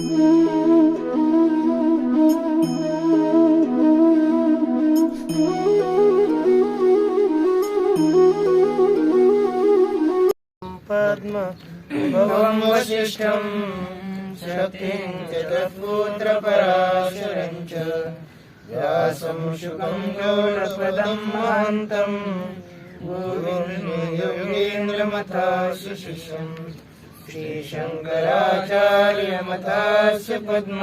पद्म भवं वसिष्ठं शक्तिं च तत्पुत्रपराशरं च व्यासं शुकं गौडपदं महान्तं गोविन्दयोगीन्द्रमथास्य शिष्यं श्रीशङ्कराचार्यमथास्य पद्म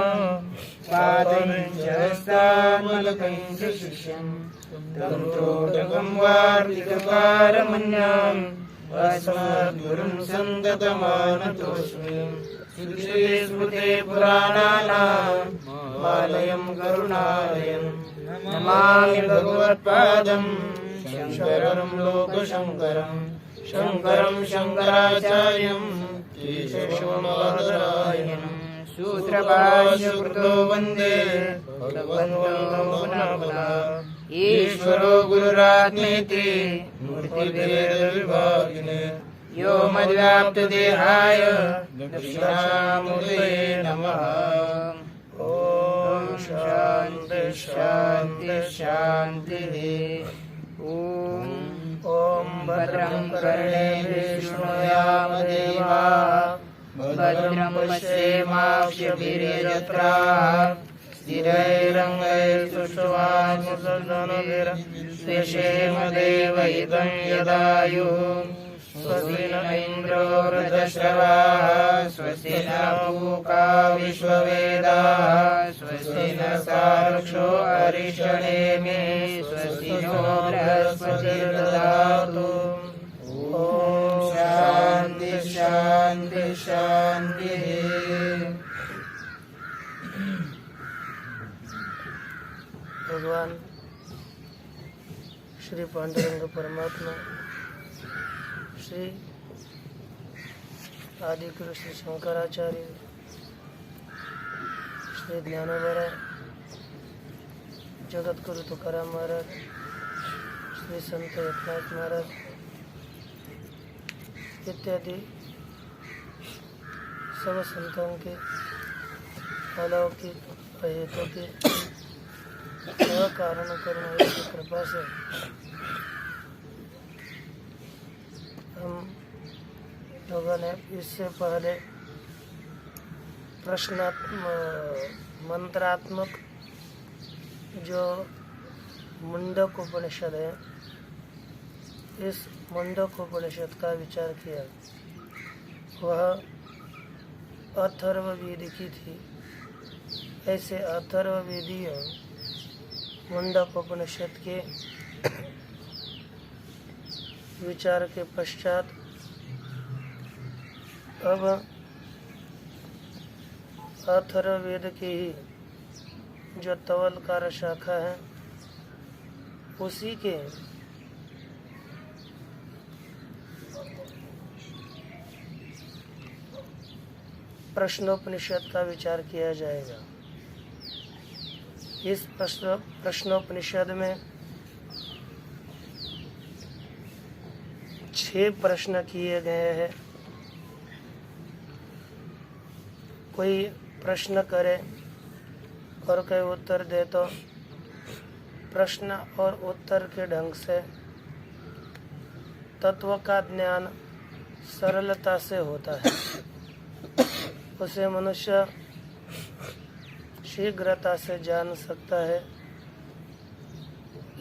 पादं च हस्तामलकं च शिष्यं तन्त्रोटकं वार्तिकपारमन्याम् अस्मद्गुरुं सन्ततमानतोऽस्मि श्रुते पुराणानाम् आलयं करुणालयं नमामि भगवत्पादं शङ्करं लोकशङ्करं शङ्करं शङ्कराचार्यं केशवमहारायणं सूत्रभाष्यकृतो वन्दे भगवन्तं पुनः पुनः ईश्वरो गुरुरात्मेति मूर्तिभेदविभागिने व्योमव्याप्तदेहाय दक्षिणामूर्तये नमः। ॐ शान्ति शान्ति शान्तिः। ॐ भद्रं कर्णेभिः शृणुयाम देवाः भद्रं पश्येमाक्षभिर्यजत्राः स्थिरैरङ्गैस्तुष्टुवांसुसंस्तनभिर्विषेम देवहितं यदायुः स्वस्ति न इन्द्रो वृद्धश्रवाः स्वस्ति न पूषा विश्ववेदाः स्वस्ति न सार्क्ष्यो अरिष्टनेमिः स्वस्ति नो बृहस्पतिर्दधातु। ॐ शान्ति शान्ति शान्तिः। भगवान श्री पांडुरंग परमात्मा श्री आदिगुरु श्री शंकराचार्य श्री ज्ञानोबा जगत गुरु तुकाराम महाराज श्री संत एकनाथ महाराज इत्यादि सब संतों के अलौकिक अहेतु के कारण करने की कृपा से हम लोगों ने इससे पहले मंत्रात्मक जो मुंडक उपनिषद है, इस मुंडक उपनिषद का विचार किया। वह अथर्ववेद की थी। ऐसे अथर्ववेदीय मुंडक उपनिषद के विचार के पश्चात अब अथर्ववेद की ही जो तवलकार शाखा है उसी के प्रश्नोपनिषद का विचार किया जाएगा। इस प्रश्नोपनिषद में 6 प्रश्न किए गए हैं। कोई प्रश्न करे और कोई उत्तर दे तो प्रश्न और उत्तर के ढंग से तत्व का ज्ञान सरलता से होता है। उसे मनुष्य शीघ्रता से जान सकता है।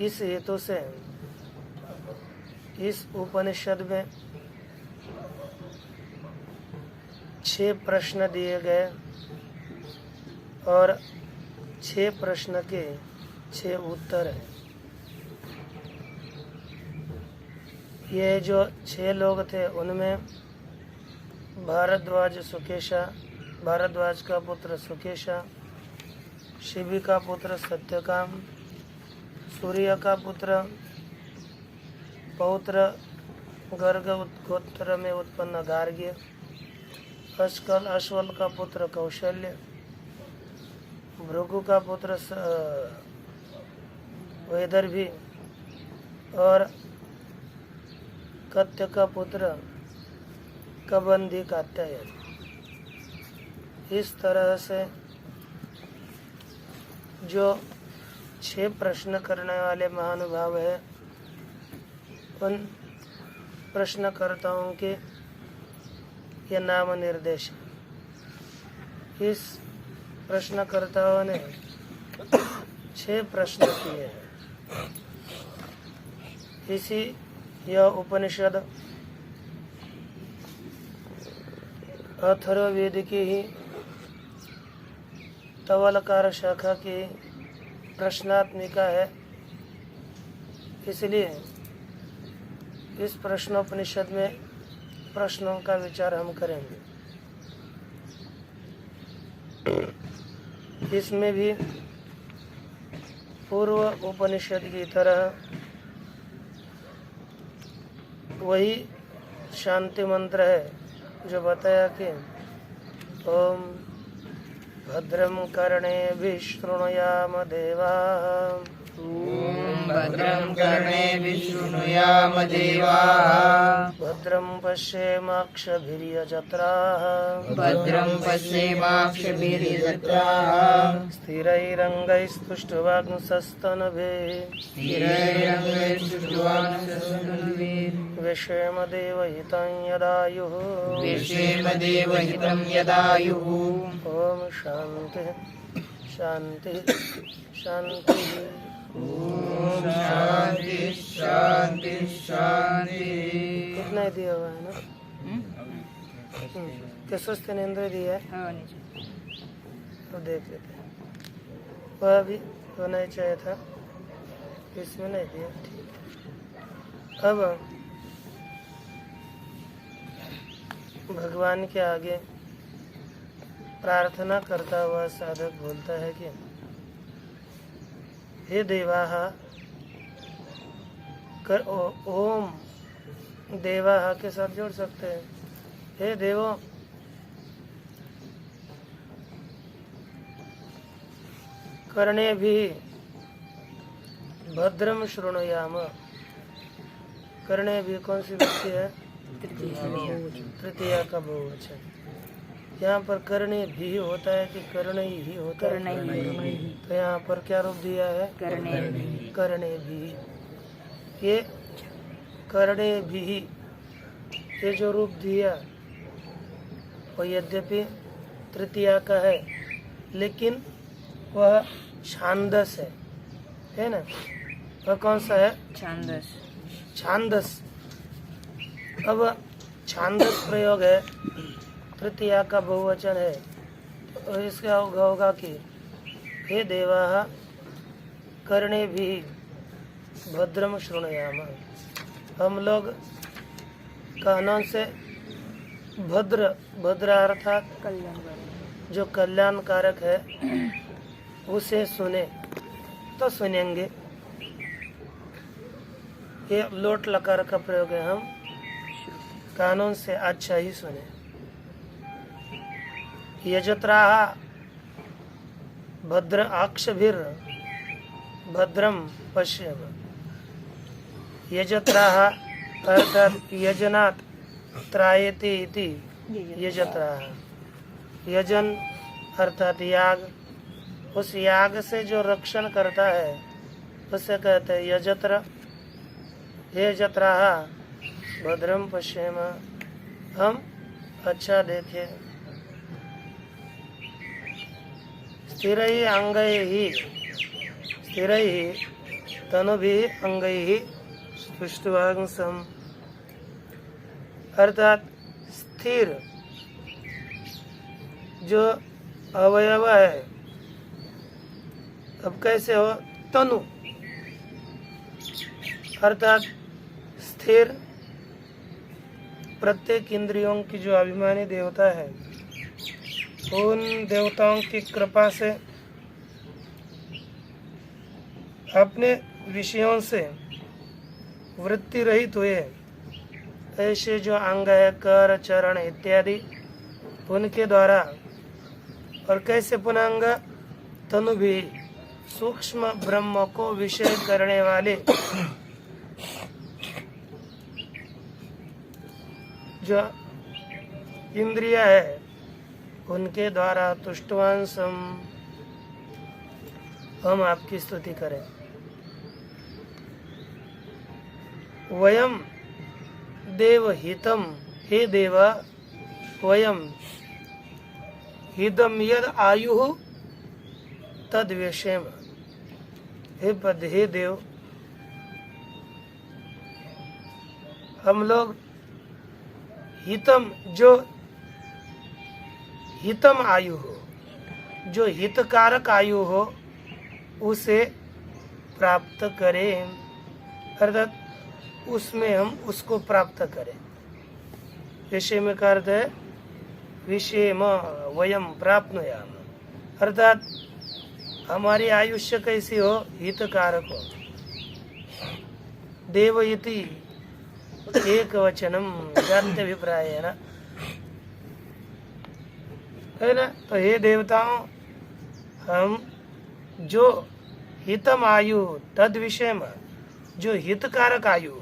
इस हेतु से इस उपनिषद में 6 प्रश्न दिए गए और 6 प्रश्न के 6 उत्तर हैं। ये जो 6 लोग थे उनमें भारद्वाज का पुत्र सुकेशा, शिवी का पुत्र सत्यकाम, सूर्य का पुत्र पौत्र गर्ग गोत्र में उत्पन्न गार्ग्य, अश्वल का पुत्र कौशल्य, भृगु का पुत्र वैदर्भी और कत्य का पुत्र कबंधी कात्यायन। इस तरह से जो 6 प्रश्न करने वाले महानुभाव है, उन प्रश्नकर्ताओं के ये नाम निर्देश है। इस प्रश्नकर्ताओं ने 6 प्रश्न किए हैं। इसी यह उपनिषद अथर्ववेद की ही तवलकार शाखा की प्रश्नात्मिका है। इसलिए इस प्रश्नोपनिषद में प्रश्नों का विचार हम करेंगे। इसमें भी पूर्व उपनिषद की तरह वही शांति मंत्र है जो बताया कि ओम भद्रम कर्णेभिः शृणुयाम देवाः भद्रं कर्णेभिः शृणुयाम देवाः भद्रं पश्येमाक्षभिर्यजत्राः भद्रं पश्येमाक्षभिर्यजत्राः स्थिरैरङ्गैस्तुष्टुवाग्ंसस्तनभिः स्थिरैरङ्गैस्तुष्टुवाग्ंसस्तनभिः विषेम देवहितं यदायुः विषेम देवहितं यदायुः। ओम शांति शांति शांति। ओम शांति शांति शांति। कितना ही दिया हुआ है ना? केशोस्तेनेंद्र दिया है, तो देख लेते हैं। वह भी होना ही चाहिए था, इसमें नहीं दिया। ठीक, अब भगवान के आगे प्रार्थना करता हुआ साधक बोलता है कि हे देवाः ओम देवाः के साथ जोड़ सकते हैं। हे देवो, कर्णे भी भद्रम शृणुयाम। कर्णे भी कौन सी व्यक्ति है? तृतीया का बहुवचन। यहाँ पर करने भी होता है कि करने ही होता है? तो यहाँ पर क्या रूप दिया है? करने भी। ये करने भी ये जो रूप दिया वो यद्यपि तृतीया का है, लेकिन वह छांदस है ना? वह कौन सा है? छांदस। अब छांदस प्रयोग है, तृतीया का बहुवचन है, तो इसका होगा कि हे देवाः कर्णे भी भद्रम शृणुयाम। हम लोग कानों से भद्र अर्थात जो कल्याणकारक है उसे सुने तो सुनेंगे। ये लोट लकार का प्रयोग है, हम कानों से अच्छा ही सुने। यजत्राः भद्र आक्षभिर भद्रम पश्येम। यजत्राः अर्थात यजनात् त्रायते इति यजत्राः। यजन अर्थात याग, उस याग से जो रक्षण करता है उसे कहते हैं यजत्र। यजत्राः भद्रम पश्येम, हम अच्छा देखें। स्थिरैः तनुभिः अंगैः तुष्टुवांसम। अर्थात स्थिर जो अवयव है, अब कैसे हो? तनु अर्थात स्थिर प्रत्येक इंद्रियों की जो अभिमानी देवता है, उन देवताओं की कृपा से अपने विषयों से वृत्ति रहित हुए ऐसे जो अंग है, कर चरण इत्यादि, उनके द्वारा। और कैसे पुनः अंग? तनु भी सूक्ष्म ब्रह्म को विषय करने वाले जो इंद्रिया है उनके द्वारा तुष्टवांसम हम आपकी स्तुति करें। वयम देव हितम, हे देवा वयम हितम यद आयु तद विषेम, हे पद हे देव हम लोग हितम जो हितम आयु हो, जो हितकारक आयु हो उसे प्राप्त करें, अर्थात उसमें हम उसको प्राप्त करें। विषय में का अर्थ है विषय वयम प्राप्नुयाम, अर्थात हमारी आयुष्य कैसी हो, हितकारक हो। देव इति एक वचनम जात्यभिप्राय है ना। तो हे देवताओं, हम जो हितम आयु तद विषय में, जो हितकारक आयु,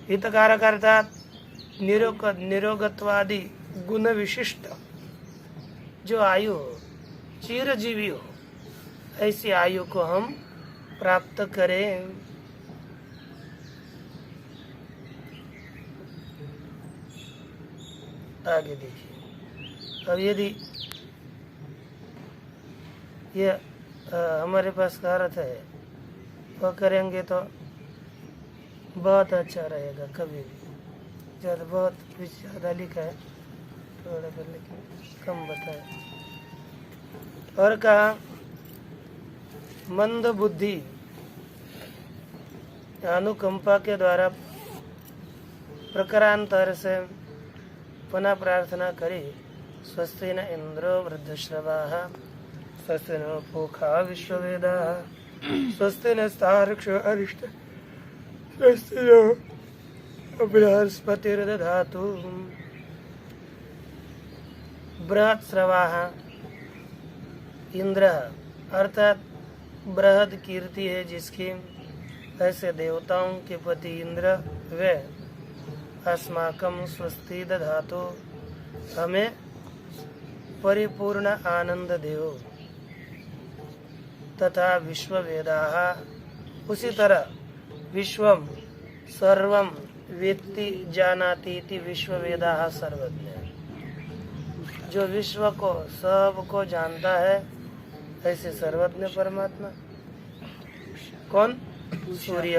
हितकारक अर्थात निरोगत्वादि गुण विशिष्ट जो आयु हो, चिरजीवी हो, ऐसी आयु को हम प्राप्त करें। आगे देखिए। अब यदि ये हमारे पास का अर्थ है वह करेंगे तो बहुत अच्छा रहेगा। कभी भी ज़्यादा बहुत ज़्यादा लिखा है, थोड़ा कर लेकिन कम बताए। और कहा मंद बुद्धि अनुकंपा के द्वारा प्रकारांतर से पुनः प्रार्थना करी। स्वस्ति न इंद्रो वृद्धश्रवाः, स्वस्ति न पूषा विश्ववेदाः, स्वस्ति नस्तार्क्ष्यो अरिष्टः, स्वस्ति नो बृहस्पतिर्दधातु। बृहत्स्रवाः इंद्र अर्थात बृहद कीर्ति है जिसकी, ऐसे देवताओं के पति इंद्र वे अस्माकं स्वस्ति दधातु, हमें परिपूर्ण आनंद देव। तथा विश्ववेदाः, उसी तरह विश्वम सर्वम वेत्ति जानाति इति विश्ववेदाः सर्वज्ञ, जो विश्व को सब को जानता है ऐसे सर्वज्ञ परमात्मा। कौन? सूर्य,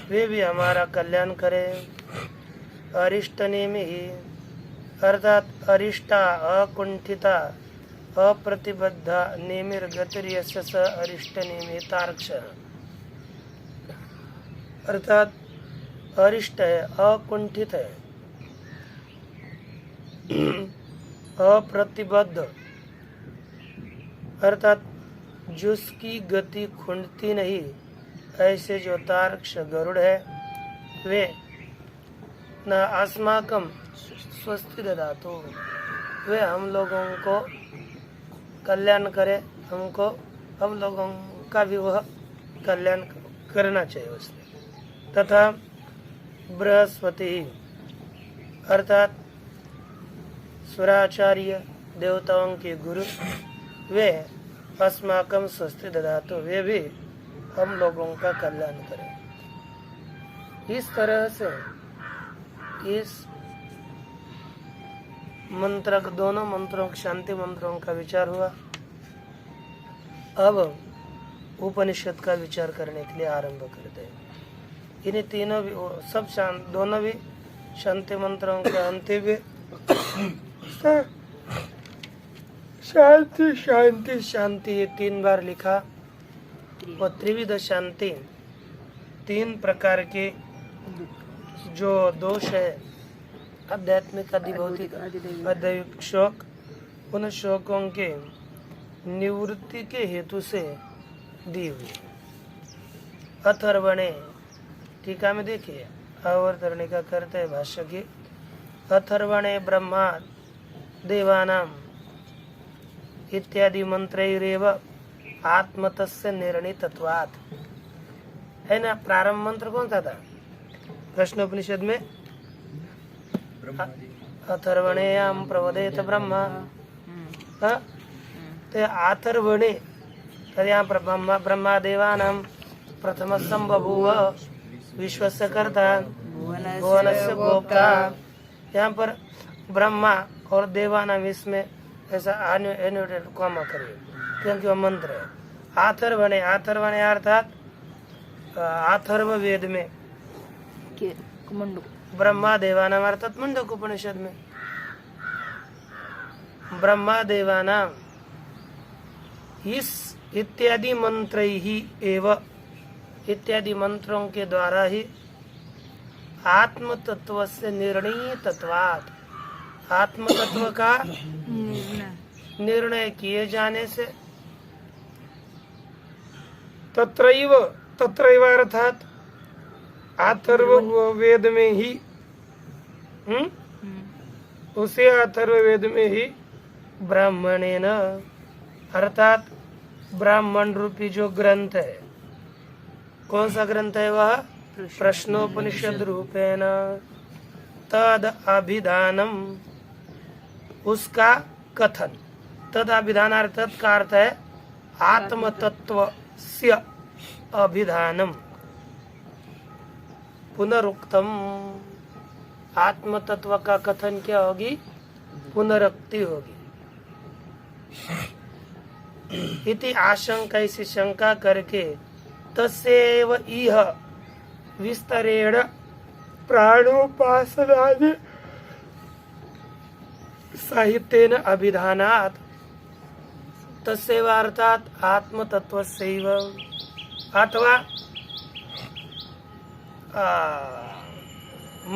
वे भी हमारा कल्याण करे। अरिष्ट नेमि ही अर्थात अरिष्टा अकुंठिता अप्रतिबद्धा नेमिर्गतिर्यस्य स अरिष्ट नेमि तार्क्ष, अर्थात अरिष्ट है, अकुंठित है, अप्रतिबद्ध अर्थात जिसकी गति खुंडती नहीं, ऐसे जो तार्क्ष गरुड़ है वे न अस्माकम स्वस्ति दधातु, वे हम लोगों को कल्याण करे, हमको हम लोगों का भी वह कल्याण करना चाहिए उसने। तथा बृहस्पति अर्थात सुराचार्य देवताओं के गुरु, वे अस्माकम स्वस्ति दधातु, वे भी हम लोगों का कल्याण करें। इस तरह से इस मंत्र, दोनों मंत्रों, शांति मंत्रों का विचार हुआ। अब उपनिषद का विचार करने के लिए आरंभ करते हैं। इन्हीं तीनों भी सब दोनों भी शांति मंत्रों के अंतिम भी शांति शांति शांति ये 3 बार लिखा। और त्रिविध शांति, 3 प्रकार के जो दोष है, आध्यात्मिक, अधिभौतिक, अदैविक शोक, उन शोकों के निवृत्ति के हेतु से दी हुई। अथर्वणे टीका में देखिए, अवतरणिका करते है भाष्य की। अथर्वणे ब्रह्मा देवानाम इत्यादि मंत्रैरेव आत्मतस्य निर्णितत्वात्, है ना। प्रारंभ मंत्र कौन सा था प्रश्नोपनिषद में? अथर्वणेयां प्रवदेत ब्रह्मा। हाँ? तो अथर्वणे तो यहाँ पर ब्रह्मादेवानां प्रथम संबभूव विश्वस्य कर्ता भुवनस्य भोक्ता। यहाँ पर ब्रह्मा और देवानाम इसमें ऐसा एनोटेट कॉमा करिए क्योंकि वह मंत्र है। अथर्वणे अथर्वणे अर्थात अथर्व वेद में ब्रह्मा देवानाम अर्थात मुंडक उपनिषद में ब्रह्मा देवानाम इस इत्यादि मंत्र ही एवं इत्यादि मंत्रों के द्वारा ही आत्म तत्व से निर्णय तत्वात् आत्म तत्व का निर्णय किए जाने से तत्रैव अर्थात अथर्व वेद में ही उसे अथर्व वेद में ही ब्राह्मणेन अर्थात ब्राह्मण रूपी जो ग्रंथ है, कौन सा ग्रंथ है वह? प्रश्नोपनिषद रूपेण तद अभिधानम उसका कथन। तद अभिधान अर्थात का अर्थ है आत्म तत्व से अभिधानम पुनरुक्तम। आत्म तत्व का कथन क्या होगी? पुनरुक्ति होगी। इति आशंका इसी शंका करके तस्यैव इह विस्तरेण प्राणोपासनादि साहित्येन अभिधानात् तस्यैव अर्थात आत्म तत्वस्यैव अथवा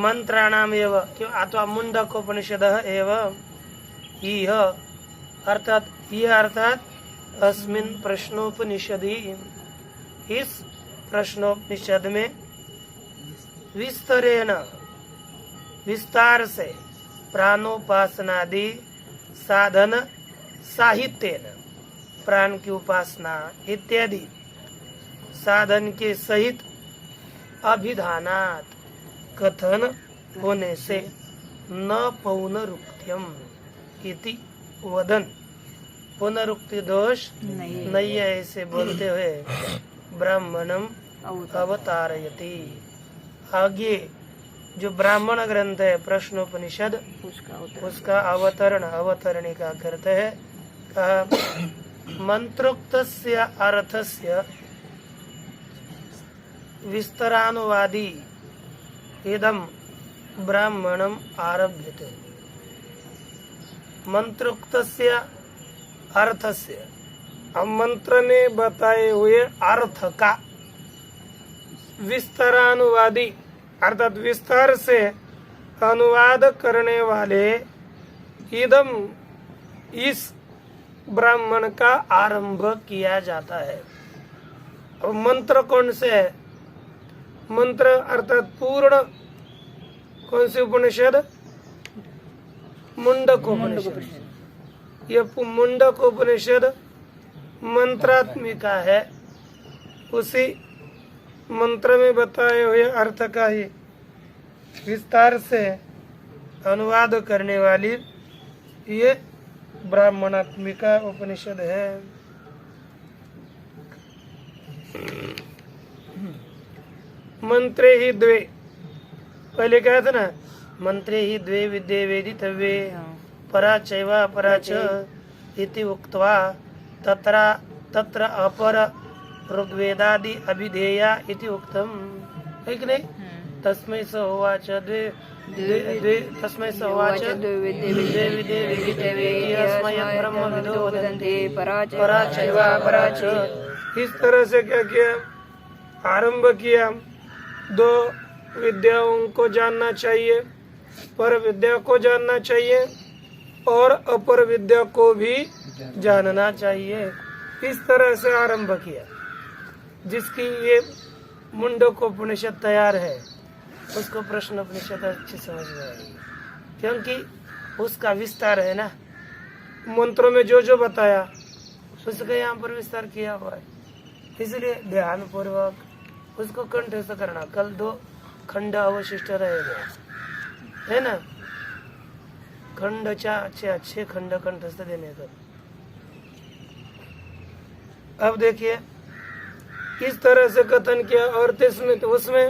मंत्राणाम एव अथवा मुंडकोपनिषदः एव इह अर्थात यह अर्थात अस्मिन् प्रश्नोपनिषदि इस प्रश्नोपनिषद में विस्तरेण विस्तार से प्राणोपासनादि साधन साहित्येन प्राण की उपासना इत्यादि साधन के सहित अभिधानात् कथन होने से न पौनरुक्त्यम इति वदन पुनरुक्ति दोष नहीं है ऐसे बोलते हुए ब्राह्मणम अवतारयति। आगे जो ब्राह्मण ग्रंथ है प्रश्नोपनिषद उसका अवतरण अवतरणिका करते है कहा मंत्रोक्तस्य अर्थस्य विस्तरानुवादी इदम ब्राह्मणम आरभ्यते। मंत्रोक्तस्य अर्थस्य अब मंत्र में बताए हुए अर्थ का विस्तरानुवादी अर्थात विस्तार से अनुवाद करने वाले इदम इस ब्राह्मण का आरंभ किया जाता है। अब मंत्र कौन से है? मंत्र अर्थात पूर्ण कौन सी उपनिषद? मुंडकोपनिषद। यह मुंडकोपनिषद मंत्रात्मिका है। उसी मंत्र में बताए हुए अर्थ का ही विस्तार से अनुवाद करने वाली ये ब्राह्मणात्मिका उपनिषद है। मंत्रे ही द्वे पहले कहा था ना मंत्रे ही द्वे विद्ये वेदितव्ये परा चैव अपरा च इति उक्त्वा तत्र अपर ऋग्वेदादि अभिधेया इति उक्तम है कि नहीं? तस्मै स उवाच तस्मै स उवाच द्वे विद्ये वेदितव्ये अस्मै ब्रह्म विदो वदन्ति परा चैव अपरा च। इस तरह से क्या किया? आरंभ किया। दो विद्याओं को जानना चाहिए, पर विद्या को जानना चाहिए और अपर विद्या को भी जानना चाहिए। इस तरह से आरंभ किया। जिसकी ये मुंडकोपनिषद तैयार है उसको प्रश्नोपनिषद अच्छी समझ में आएगी क्योंकि उसका विस्तार है ना। मंत्रों में जो जो बताया उसका यहाँ पर विस्तार किया हुआ है, इसलिए ध्यान पूर्वक उसको कंठस्थ करना। कल 2 खंड अवशिष्ट रहेगा है ना। खंडच्या अच्छे खंड कंठस्थ देने का। अब देखिए इस तरह से कथन किया और उसमें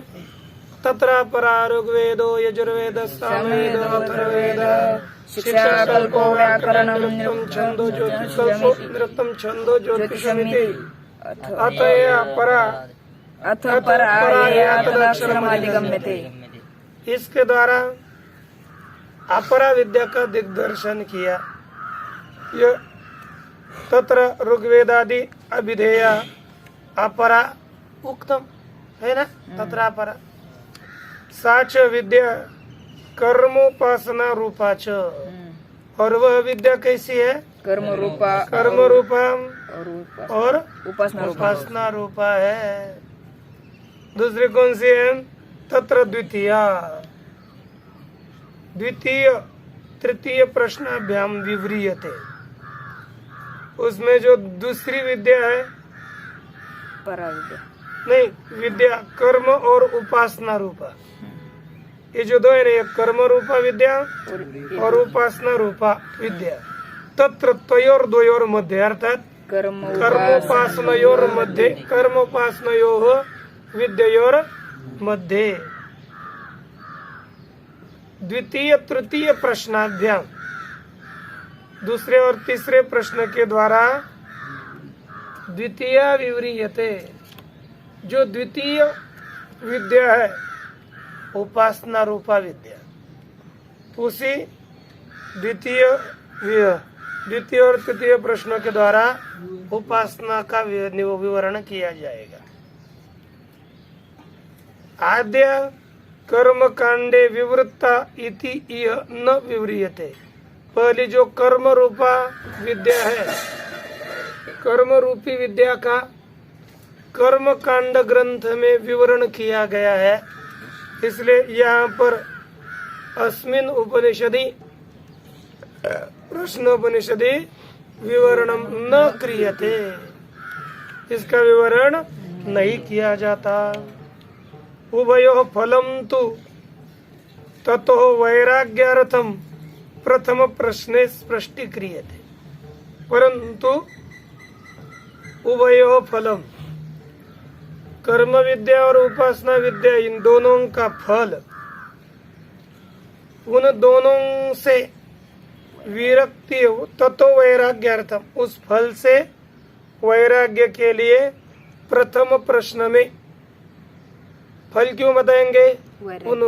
तत्रा परा ऋग्वेदो यजुर्वेद सामवेद अथर्ववेद शिक्षा कल्पो व्याकरणम नृत्तम छंदो ज्योतिषकल्पो नृत्तम छंदो ज्योतिषमिति अतया परा अथ पराया तदक्षरमादिगम्यते। इसके द्वारा अपरा विद्या का दिग्दर्शन किया। यह तत्र ऋग्वेदादि अभिधेय अपरा उक्तम है ना, तत्र अपरा साच विद्या कर्मोपासना रूपाच। और वह विद्या कैसी है? कर्म रूपा और उपासना रूपा है। दूसरी कौन सी है? तत्र द्वितीय तृतीय प्रश्नाभ्याम विव्रियते। उसमें जो दूसरी विद्या है नहीं, विद्या कर्म और उपासना रूपा, ये जो दो है ना, ये कर्म रूपा विद्या और उपासना रूपा विद्या। तत्र तयोर द्वयोर मध्य अर्थात कर्मोपासनयोर मध्य, कर्मोपासनयोः विद्ययोर मध्य द्वितीय तृतीय प्रश्नाभ्याम, दूसरे और तीसरे प्रश्न के द्वारा द्वितीय विव्रियते, जो द्वितीय विद्या है उपासना रूपा विद्या, उसी द्वितीय और तृतीय प्रश्नों के द्वारा उपासना का विवरण किया जाएगा। आद्य कर्म कांडे विवृत्ता इति इह न विव्रियते। पहली जो कर्म रूपा विद्या है, कर्म रूपी विद्या का कर्म कांड ग्रंथ में विवरण किया गया है, इसलिए यहाँ पर अस्मिन् उपनिषदि प्रश्नोपनिषदि विवरणम न क्रियते, इसका विवरण नहीं किया जाता। उभयोः फलम तु ततो वैराग्यार्थम प्रथम प्रश्ने स्पष्टीक्रियते। परंतु उभयोः फलम, कर्म विद्या और उपासना विद्या, इन दोनों का फल, उन दोनों से विरक्ति ततो वैराग्यार्थम, उस फल से वैराग्य के लिए प्रथम प्रश्न में फल क्यों बताएंगे? उन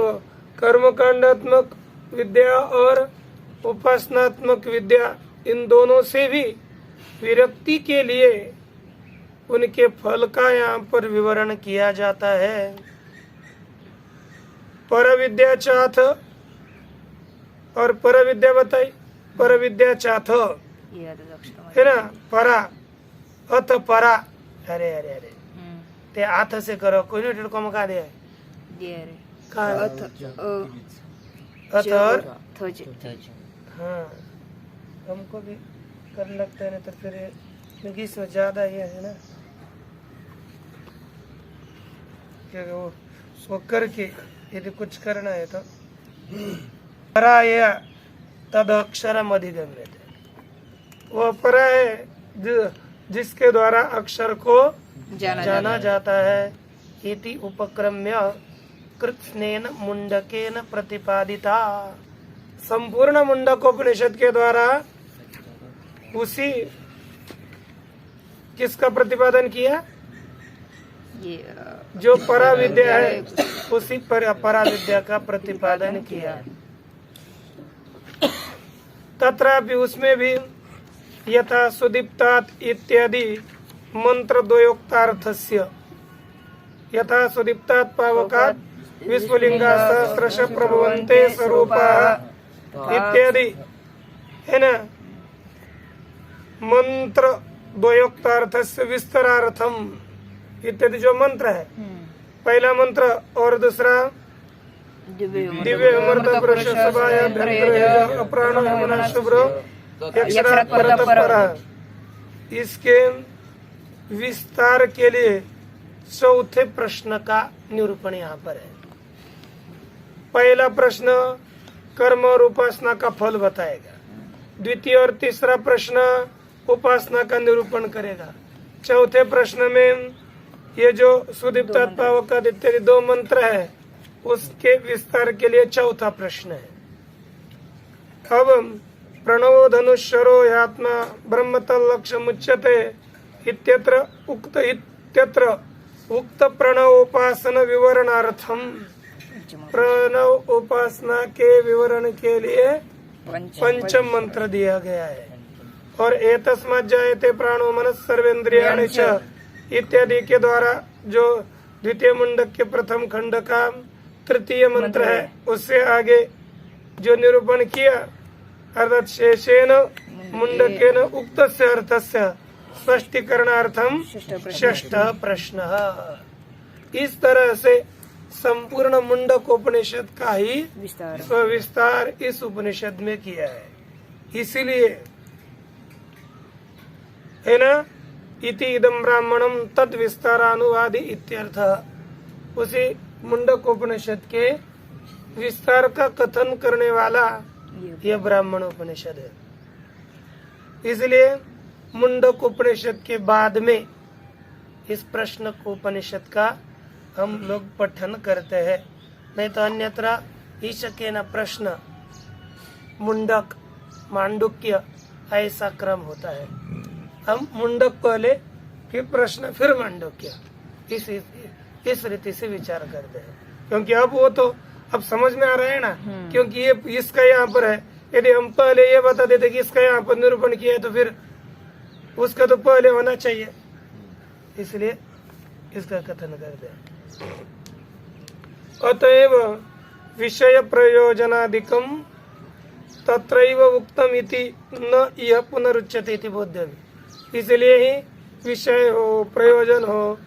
कर्मकांडात्मक विद्या और उपासनात्मक विद्या, इन दोनों से भी विरक्ति के लिए उनके फल का यहाँ पर विवरण किया जाता है। पर विद्या चाथ, और पर विद्या बताई, पर विद्या चाथ है ना, परा अथ परा, अरे अरे अरे ते आथ से करो, कोई नहीं टिड़को मका दे अथ और हाँ, हमको भी करने लगता है ना, तो फिर क्योंकि इसमें ज्यादा ये है ना, क्योंकि वो करके यदि कुछ करना है तो पराया तद अक्षरम अधिगम्यते, वो परा है जिसके द्वारा अक्षर को जाना जाता है। इति उपक्रम्य कृत्स्नेन मुंडकेन प्रतिपादिता, संपूर्ण मुंडकोपनिषद के द्वारा उसी किसका प्रतिपादन किया? जो परा विद्या है, उसी परा विद्या का प्रतिपादन किया। तत्रापि उसमें भी यथा सुदीप्तात् इत्यादि मंत्र द्वयोक्तार्थस्य, यथा सुदीप्तात् पावकात् विश्वलिंगा सहस्रश प्रभवन्ते स्वरूपाः इत्यादि है ना, मंत्र द्वयोक्तार्थस्य विस्तरार्थम इत्यादि जो मंत्र है, पहला मंत्र और दूसरा दिव्य अमृत पुरुष सभाया भ्यंतर अप्राण मना शुभ्र यक्षरात् परतः परः, इसके विस्तार के लिए चौथे प्रश्न का निरूपण यहाँ पर है। पहला प्रश्न कर्म और उपासना का फल बताएगा। द्वितीय और तीसरा प्रश्न उपासना का निरूपण करेगा। चौथे प्रश्न में ये जो सुदीप्ता पावक इत्यादि 2 मंत्र है उसके विस्तार के लिए चौथा प्रश्न है। अब प्रणवो धनुष्यरो यात्मा ब्रह्मतल मुच्यते इत्यत्र उक्त प्रणव उपासना विवरणार्थम, प्रणव उपासना के विवरण के लिए पंचम मंत्र दिया गया है। और एतस्मात् जायते प्राणो मनस सर्वेन्द्रियाणि च इत्यादि के द्वारा जो द्वितीय मुंडक के प्रथम खंड का तृतीय मंत्र है उससे आगे जो निरूपण किया, अर्थात शेषेन मुंडकेन उक्तस्य अर्थस्य स्पष्टीकरणार्थम षष्ठ प्रश्न। इस तरह से संपूर्ण मुंडक उपनिषद का ही विस्तार इस उपनिषद में किया है। इसीलिए है ना, इति इदम ब्राह्मणम तद विस्तारानुवादी इत्यर्थ। उसी मुंडक उपनिषद के विस्तार का कथन करने वाला यह ब्राह्मण उपनिषद है। इसलिए मुंडक उपनिषद के बाद में इस प्रश्न उपनिषद का हम लोग पठन करते हैं, नहीं तो अन्यत्र ईशके न प्रश्न मुंडक मांडुक्य ऐसा क्रम होता है। हम मुंडक पहले फिर प्रश्न फिर मांडुक्य इस रीति से विचार करते हैं, क्योंकि अब वो तो अब समझ में आ रहा है ना, क्योंकि ये इसका यहाँ पर है। यदि हम पहले ये बता देते कि इसका यहाँ पर निरूपण किया है तो फिर उसका तो पहले होना चाहिए, इसलिए इसका कथन करते हैं। अतएव विषय प्रयोजनादिकम तत्रैव उक्तम इति न यह पुनरुच्यते इति बोध्यते। इसलिए ही विषय हो प्रयोजन हो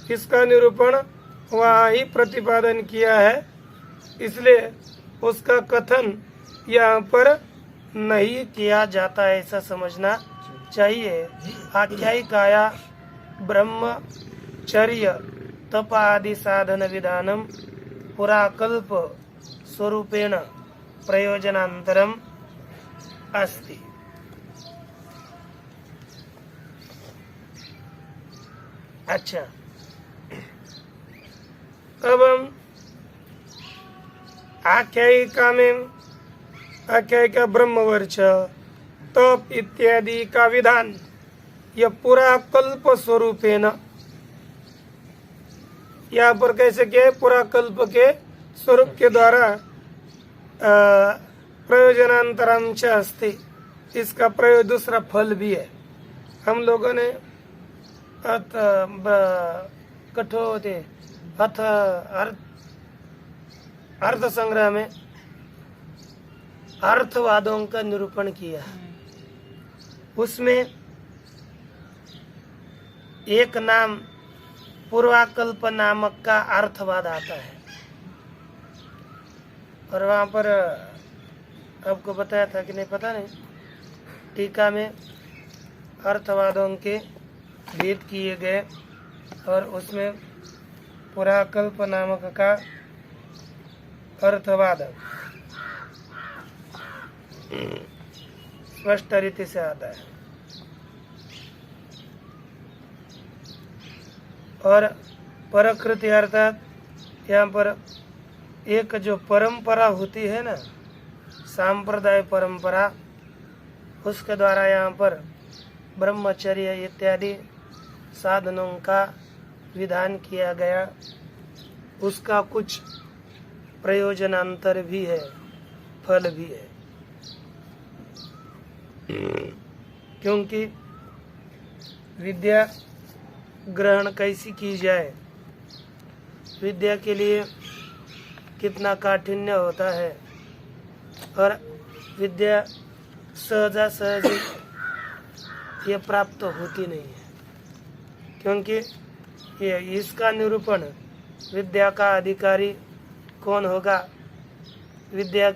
इसका निरूपण वहाँ ही प्रतिपादन किया है, इसलिए उसका कथन यहाँ पर नहीं किया जाता है, ऐसा समझना चाहिए। आख्यायिकाया ब्रह्मचर्य तप आदि साधन विधानम पुराकल्प स्वरूपेण प्रयोजनांतरम अस्ति। अच्छा, अब हम आख्यायिका ब्रह्मवर्च तप इत्यादि का विधान यह पूरा कल्प स्वरूपेण, यहाँ पर कैसे किया, पूरा कल्प के स्वरूप के द्वारा प्रयोजनांतरम च अस्ति, इसका प्रयोग दूसरा फल भी है। हम लोगों ने अर्थ संग्रह में अर्थवादों का निरूपण किया। उसमें एक नाम पूर्वाकल्प नामक का अर्थवाद आता है, और वहाँ पर आपको बताया था कि नहीं पता नहीं, टीका में अर्थवादों के भेद किए गए और उसमें पुराकल्प नामक का अर्थवाद स्पष्ट रीति से आता है। और परकृति अर्थात यहाँ पर एक जो परंपरा होती है ना, सांप्रदाय परंपरा, उसके द्वारा यहाँ पर ब्रह्मचर्य इत्यादि साधनों का विधान किया गया। उसका कुछ प्रयोजनांतर भी है, फल भी है, क्योंकि विद्या ग्रहण कैसी की जाए, विद्या के लिए कितना काठिन्य होता है, और विद्या सहजा सहजी ये प्राप्त होती नहीं है, क्योंकि ये इसका निरूपण विद्या का अधिकारी कौन होगा, विद्या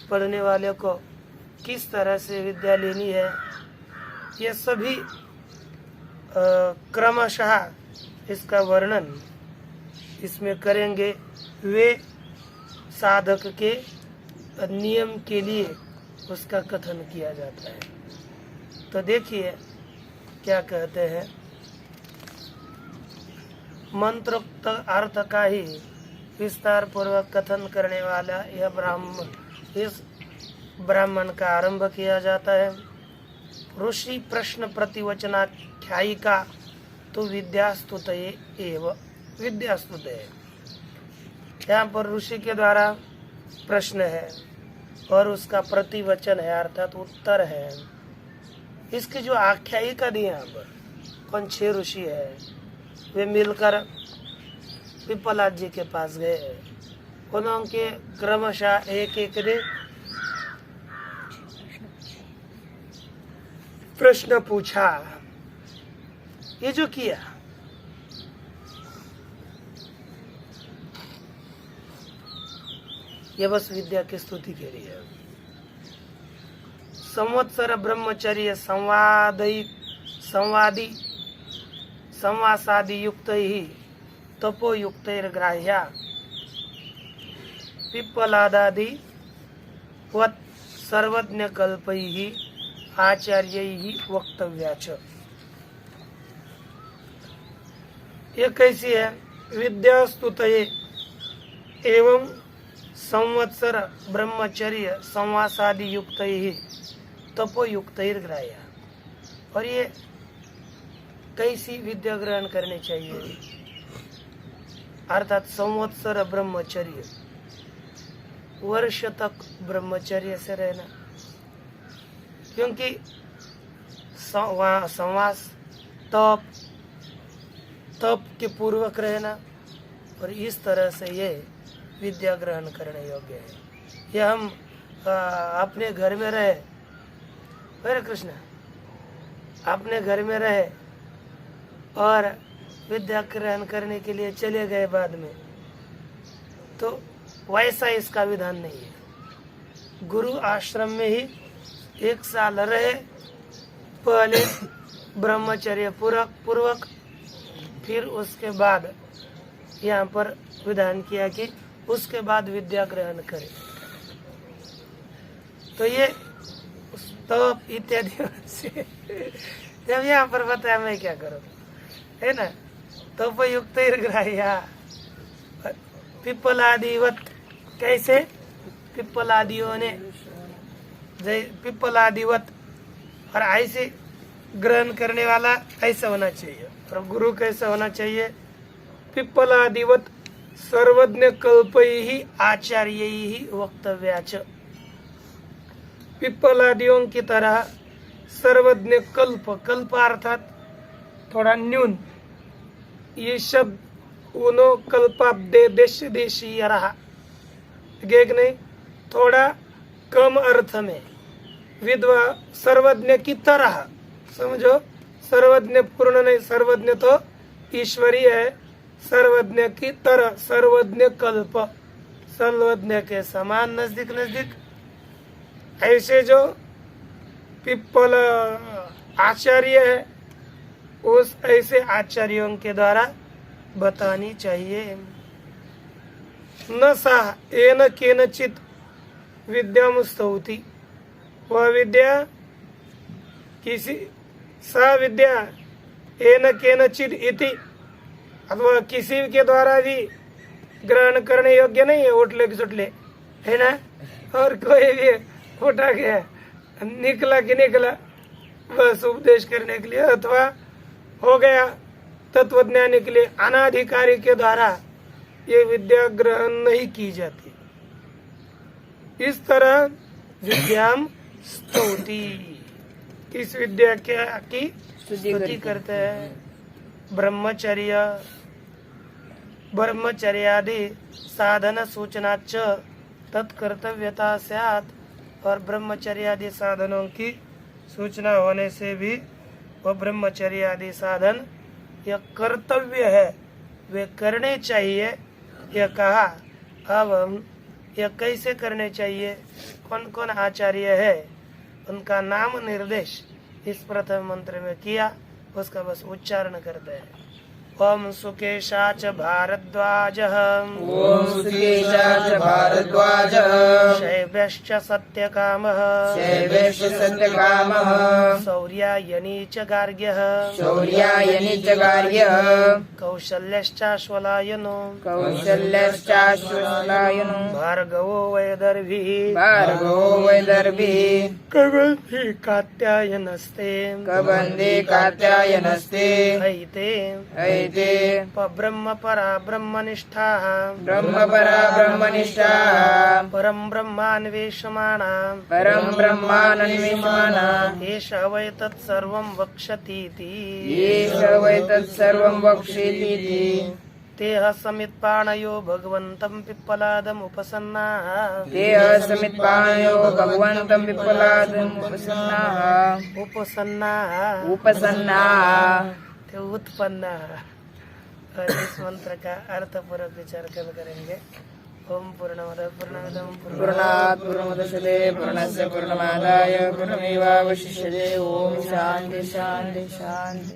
पढ़ने वाले को किस तरह से विद्या लेनी है, ये सभी क्रमशः इसका वर्णन इसमें करेंगे। वे साधक के नियम के लिए उसका कथन किया जाता है। तो देखिए क्या कहते हैं, मंत्रोक्त अर्थ का ही विस्तार पूर्वक कथन करने वाला यह इस ब्राह्मण का आरंभ किया जाता है। ऋषि प्रश्न प्रतिवचनाख्यायिका तो विद्यास्तुतये एव विद्यास्तुतये। यहाँ पर ऋषि के द्वारा प्रश्न है और उसका प्रतिवचन है अर्थात उत्तर है। इसकी जो आख्यायिका दी यहाँ पर, कौन 6 ऋषि है, वे मिलकर पिपलाद जी के पास गए। उन्होंने क्रमशः एक एक ने प्रश्न पूछा। ये जो किया, ये बस विद्या की स्तुति के लिए है। संवत्सर ब्रह्मचर्य संवासादि युक्त ही तपोयुक्तैर्ग्राह्या पिप्पलादादि वत् सर्वज्ञ कल्पैः आचार्यैः वक्तव्याच। ये कैसी है? विद्या स्तुतये एवं संवत्सर ब्रह्मचर्य संवासादि युक्तैः तपोयुक्तैर्ग्राह्या। और ये कैसी विद्या ग्रहण करनी चाहिए? अर्थात संवत्सर ब्रह्मचर्य, वर्ष तक ब्रह्मचर्य से रहना, क्योंकि संवास तप के पूर्वक रहना, और इस तरह से ये विद्या ग्रहण करने योग्य है। ये हम अपने घर में रहे, हरे कृष्ण, अपने घर में रहे और विद्या ग्रहण करने के लिए चले गए बाद में, तो वैसा इसका विधान नहीं है। गुरु आश्रम में ही 1 साल रहे, पहले ब्रह्मचर्य पूर्वक, फिर उसके बाद यहाँ पर विधान किया कि उसके बाद विद्या ग्रहण करें। तो ये तप इत्यादि से जब यहाँ पर बताया मैं क्या करूँ, है ना। तपोयुक्त ग्राह्या पिप्पलादिवत, कैसे? पिप्पलादियों ने पिप्पलादिवत, और ऐसे ग्रहण करने वाला ऐसा होना चाहिए। और गुरु कैसा होना चाहिए? पिप्पलादिवत सर्वज्ञ कल्पैः आचार्यैः वक्तव्याच। पिप्पलादियों की तरह सर्वज्ञ कल्प अर्थात थोड़ा न्यून, ये शब्द उनो कल्पाब्दे देशीय रहा, गेग नहीं, थोड़ा कम अर्थ में। विद्वा सर्वज्ञ की तरह समझो, सर्वज्ञ पूर्ण नहीं, सर्वज्ञ तो ईश्वरीय है। सर्वज्ञ की तरह, सर्वज्ञ कल्प, सर्वज्ञ के समान नजदीक। ऐसे जो पिप्पल आचार्य है, उस ऐसे आचार्यों के द्वारा बतानी चाहिए। न सा एन केनचित विद्यामुस्तौति, वह विद्या किसी, सा विद्या एन केनचित इति, अथवा किसी के द्वारा भी ग्रहण करने योग्य नहीं है। उठले सुटले, है ना, और कोई भी उठा गया, निकला कि निकला बस उपदेश करने के लिए, अथवा हो गया तत्वज्ञानी के लिए, अनाधिकारी के द्वारा ये विद्या ग्रहण नहीं की जाती। इस तरह विद्याम स्तौति, इस विद्या की स्तुति करते हैं। ब्रह्मचर्यादि साधन सूचनाच तत्कर्तव्यता स्यात्, और ब्रह्मचर्यादि साधनों की सूचना होने से भी वह ब्रह्मचर्यादि साधन यह कर्तव्य है, वे करने चाहिए। यह कहा। अब हम यह कैसे करने चाहिए, कौन कौन आचार्य है, उनका नाम निर्देश इस प्रथम मंत्र में किया, उसका बस उच्चारण करते हैं। ओम सुकेशा च भारद्वाजः ॐ सुकेशा च भारद्वाजः शैव्यश्च सत्यकामः शैवेश सत्यकामः शौर्यायनी च गार्ग्यः शौर्यायनि च कार्यः कौशल्यश्चाश्वलायनो कौशल्यश्चाश्वलायनो भार्गवो वैदर्भिः भार्गवो वैदर्भिः कवि कात्यायनस्ते कबन्धे कात्यायनस्ते ऐते ऐते ब्रह्म परा ब्रह्मनिष्ठाः ब्रह्मपरा ब्रह्मनिष्ठाः परं ब्रह्मान्वेषमाणा परं ब्रह्मानन्वेषमाना एष वै तत्सर्वं वक्षतीति येष वै तत्सर्वं वक्ष्यतीति तेह समित्पाणयो भगवन्तं पिप्पलादमुपसन्नाः तेह समित्पाणयो भगवन्तं पिप्पलादमुपसन्नाः उपसन्नाः ते उत्पन्नाः। और इस मंत्र का अर्थपूर्वक विचार कल करेंगे। ओम पूर्णमदः पूर्णमिदं पूर्णात् पूर्णमुदच्यते पूर्णस्य पूर्णमादाय पूर्णमेवावशिष्यते। ओम शांति शांति शांति।